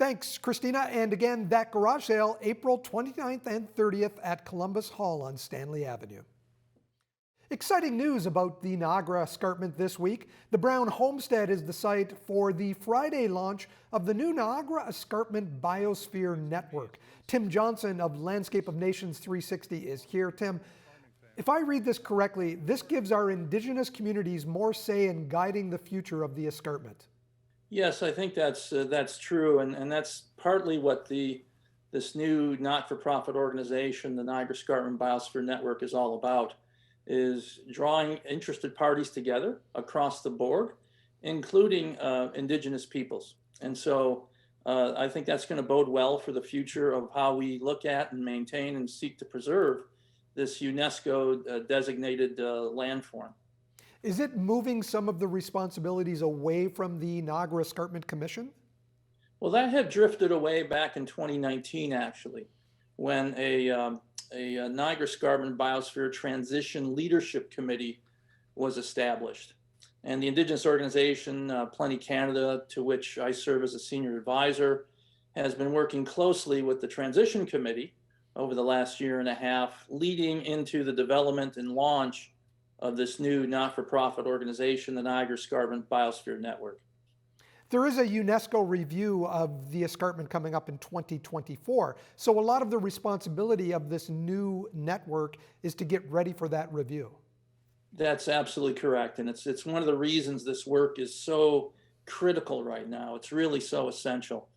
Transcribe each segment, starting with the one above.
Thanks, Christina. And again, that garage sale, April 29th and 30th at Columbus Hall on Stanley Avenue. Exciting news about the Niagara Escarpment this week. The Brown Homestead is the site for the Friday launch of the new Niagara Escarpment Biosphere Network. Tim Johnson of Landscape of Nations 360 is here. Tim, if I read this correctly, this gives our Indigenous communities more say in guiding the future of the escarpment. Yes, I think that's true, and that's partly what this new not-for-profit organization, the Niagara Escarpment Biosphere Network, is all about, is drawing interested parties together across the board, including Indigenous peoples. And so I think that's going to bode well for the future of how we look at and maintain and seek to preserve this UNESCO designated landform. Is it moving some of the responsibilities away from the Niagara Escarpment Commission? Well, that had drifted away back in 2019, actually, when a Niagara Escarpment Biosphere Transition Leadership Committee was established. And the Indigenous organization, Plenty Canada, to which I serve as a senior advisor, has been working closely with the Transition Committee over the last year and a half, leading into the development and launch of this new not-for-profit organization, the Niagara Escarpment Biosphere Network. There is a UNESCO review of the escarpment coming up in 2024. So a lot of the responsibility of this new network is to get ready for that review. That's absolutely correct. And it's one of the reasons this work is so critical right now. It's really so essential.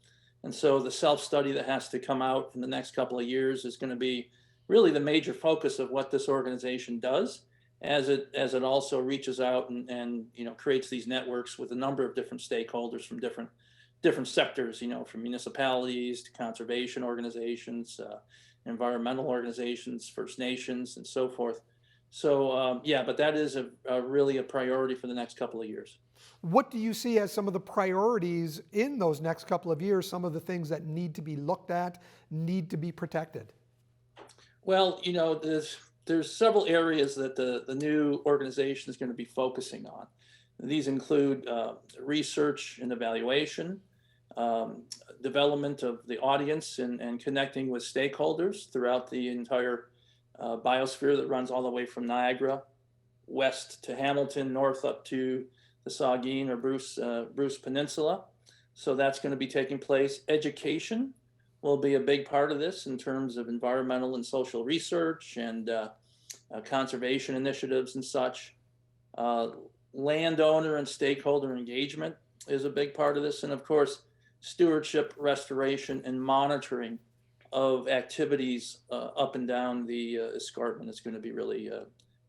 And so the self-study that has to come out in the next couple of years is going to be really the major focus of what this organization does, as it also reaches out and creates these networks with a number of different stakeholders from different sectors, from municipalities to conservation organizations, environmental organizations, First Nations, and so forth. So yeah, but that is really a priority for the next couple of years. What do you see as some of the priorities in those next couple of years, some of the things that need to be looked at, need to be protected? Well, there's several areas that the new organization is going to be focusing on. These include research and evaluation, development of the audience and connecting with stakeholders throughout the entire biosphere that runs all the way from Niagara west to Hamilton, north up to the Saugeen or Bruce Peninsula. So that's going to be taking place. Education will be a big part of this in terms of environmental and social research and conservation initiatives and such. Landowner and stakeholder engagement is a big part of this. And of course, stewardship, restoration, and monitoring of activities up and down the escarpment is going to be really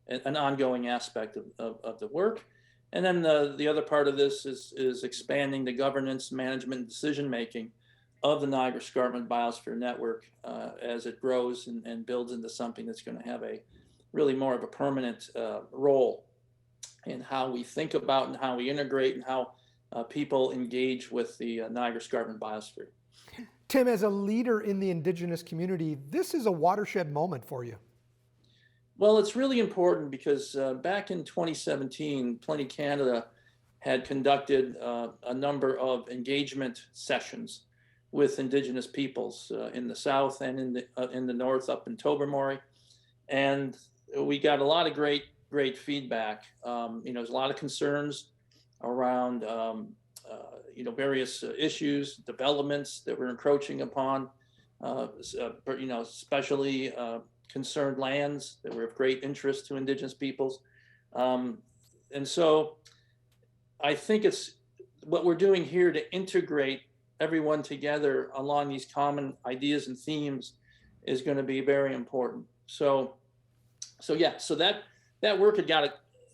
an ongoing aspect of the work. And then the other part of this is expanding the governance, management, and decision-making of the Niagara Escarpment Biosphere Network as it grows and builds into something that's going to have a really more of a permanent role in how we think about and how we integrate and how people engage with the Niagara Escarpment Biosphere. Tim, as a leader in the Indigenous community, this is a watershed moment for you. Well, it's really important because back in 2017, Plenty Canada had conducted a number of engagement sessions with Indigenous peoples in the south and in the north up in Tobermory, and we got a lot of great feedback. There's a lot of concerns around various issues, developments that were encroaching upon, especially concerned lands that were of great interest to Indigenous peoples. And so I think it's what we're doing here to integrate everyone together along these common ideas and themes is going to be very important. So that work had got it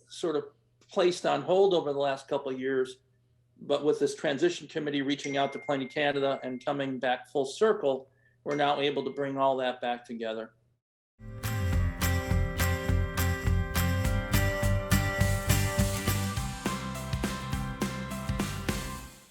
sort of placed on hold over the last couple of years, but with this transition committee reaching out to Plenty Canada and coming back full circle, we're now able to bring all that back together.